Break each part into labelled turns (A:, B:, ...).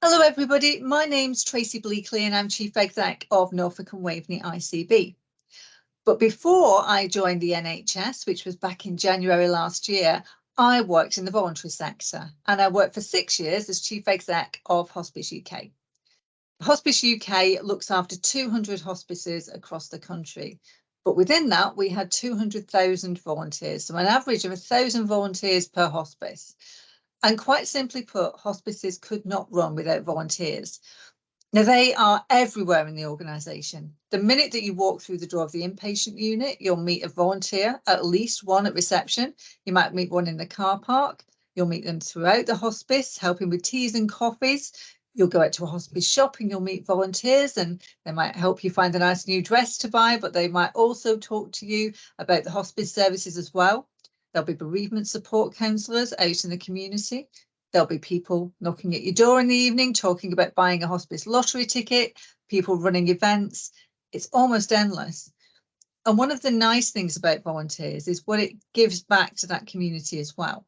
A: Hello everybody, my name's Tracey Bleakley and I'm Chief Exec of Norfolk and Waveney ICB. But before I joined the NHS, which was back in January last year, I worked in the voluntary sector and I worked for 6 years as Chief Exec of Hospice UK. Hospice UK looks after 200 hospices across the country. But within that, we had 200,000 volunteers, so an average of 1,000 volunteers per hospice. And quite simply put, hospices could not run without volunteers. Now, they are everywhere in the organisation. The minute that you walk through the door of the inpatient unit, you'll meet a volunteer, at least one at reception. You might meet one in the car park. You'll meet them throughout the hospice, helping with teas and coffees. You'll go out to a hospice shop and you'll meet volunteers and they might help you find a nice new dress to buy, but they might also talk to you about the hospice services as well. There'll be bereavement support counsellors out in the community. There'll be people knocking at your door in the evening, talking about buying a hospice lottery ticket, people running events. It's almost endless. And one of the nice things about volunteers is what it gives back to that community as well.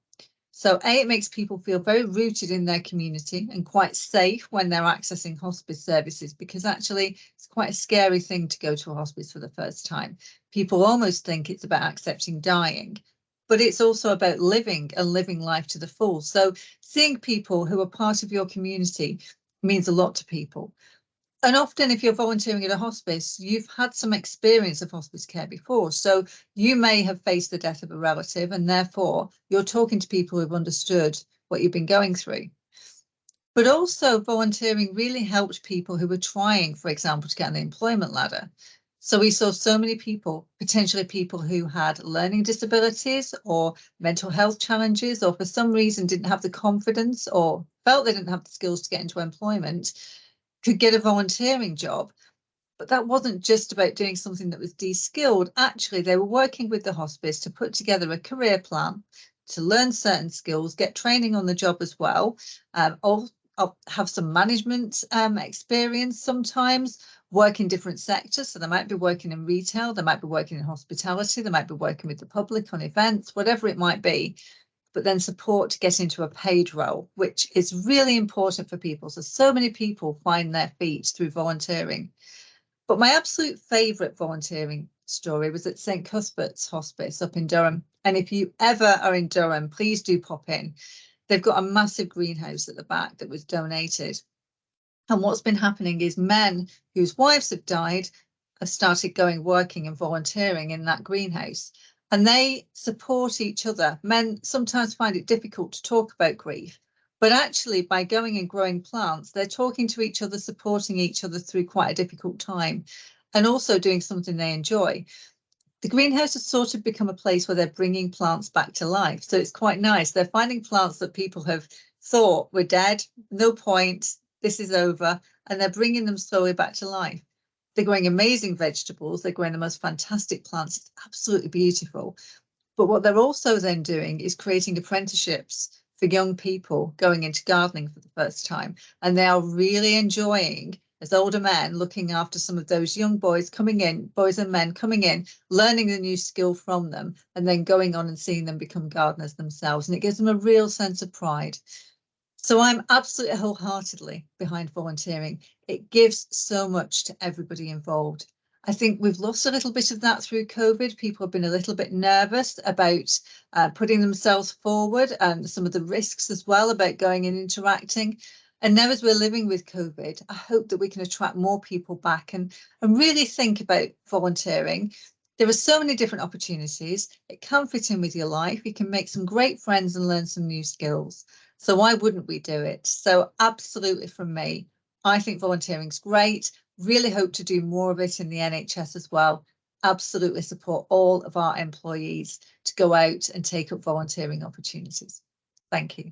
A: So it makes people feel very rooted in their community and quite safe when they're accessing hospice services, because actually it's quite a scary thing to go to a hospice for the first time. People almost think it's about accepting dying, but it's also about living and living life to the full. So seeing people who are part of your community means a lot to people. And often if you're volunteering at a hospice, you've had some experience of hospice care before. So you may have faced the death of a relative and therefore you're talking to people who've understood what you've been going through. But also volunteering really helped people who were trying, for example, to get on the employment ladder. So we saw so many people, potentially people who had learning disabilities or mental health challenges, or for some reason didn't have the confidence or felt they didn't have the skills to get into employment, could get a volunteering job. But that wasn't just about doing something that was de-skilled. Actually, they were working with the hospice to put together a career plan, to learn certain skills, get training on the job as well, or have some management experience sometimes, work in different sectors. So they might be working in retail, they might be working in hospitality, they might be working with the public on events, whatever it might be, but then support to get into a paid role, which is really important for people. So many people find their feet through volunteering. But my absolute favourite volunteering story was at St Cuthbert's Hospice up in Durham. And if you ever are in Durham, please do pop in. They've got a massive greenhouse at the back that was donated. And what's been happening is men whose wives have died have started working and volunteering in that greenhouse. And they support each other. Men sometimes find it difficult to talk about grief, but actually by going and growing plants, they're talking to each other, supporting each other through quite a difficult time, and also doing something they enjoy. The greenhouse has sort of become a place where they're bringing plants back to life. So it's quite nice. They're finding plants that people have thought were dead, no point, this is over, and they're bringing them slowly back to life. They're growing amazing vegetables. They're growing the most fantastic plants. It's absolutely beautiful. But what they're also then doing is creating apprenticeships for young people going into gardening for the first time. And they are really enjoying, as older men, looking after some of those young boys coming in, boys and men coming in, learning the new skill from them, and then going on and seeing them become gardeners themselves. And it gives them a real sense of pride. So I'm absolutely wholeheartedly behind volunteering. It gives so much to everybody involved. I think we've lost a little bit of that through COVID. People have been a little bit nervous about putting themselves forward, and some of the risks as well about going and interacting. And now as we're living with COVID, I hope that we can attract more people back and really think about volunteering. There are so many different opportunities. It can fit in with your life. You can make some great friends and learn some new skills. So why wouldn't we do it? So absolutely from me, I think volunteering's great. Really hope to do more of it in the NHS as well. Absolutely support all of our employees to go out and take up volunteering opportunities. Thank you.